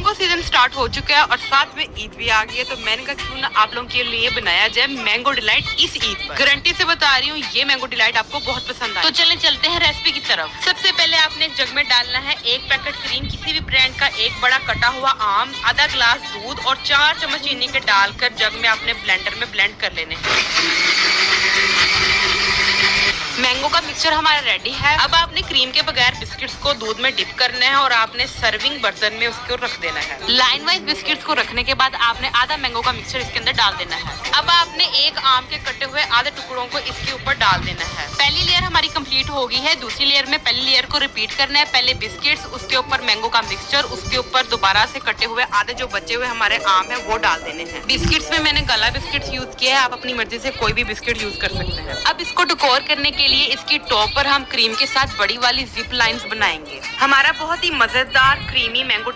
Mango season start हो चुका है और साथ में ईद भी आ गई है, तो मैंने कहा क्यों ना आप लोगों के लिए बनाया जाए मैंगो डिलाइट इस ईद पर। गारंटी से बता रही हूँ ये मैंगो डिलाइट आपको बहुत पसंद आए। तो चले चलते हैं रेसिपी की तरफ। सबसे पहले आपने एक जग में डालना है 1 पैकेट क्रीम, किसी भी ब्रांड का, 1 बड़ा कटा हुआ आम, आधा ग्लास दूध और 4 चम्मच चीनी के डालकर जग में आपने ब्लेंडर में ब्लेंड कर लेने हैं। मैंगो का मिक्सचर हमारा रेडी है। अब आपने क्रीम के बगैर बिस्किट्स को दूध में डिप करना है और आपने सर्विंग बर्तन में उसको रख देना है। लाइन वाइज बिस्किट्स को रखने के बाद आपने आधा मैंगो का मिक्सचर इसके अंदर डाल देना है। अब आपने 1 आम के कटे हुए आधे टुकड़ों को इसके ऊपर डाल देना है। पहली लेयर हमारी कंप्लीट हो गई है। दूसरी लेयर में पहली लेयर को रिपीट करना है। पहले बिस्किट्स, उसके ऊपर मैंगो का मिक्सचर, उसके ऊपर दोबारा से कटे हुए आधे जो बचे हुए हमारे आम है वो डाल देने हैं। बिस्किट्स में मैंने गला बिस्किट्स यूज किया है, आप अपनी मर्जी से कोई भी बिस्किट यूज कर सकते हैं। अब इसको डेकोर करने के लिए इसकी टॉप पर हम क्रीम के साथ बड़ी वाली जिप लाइंस बनाएंगे। हमारा बहुत ही मजेदार क्रीमी मैंगो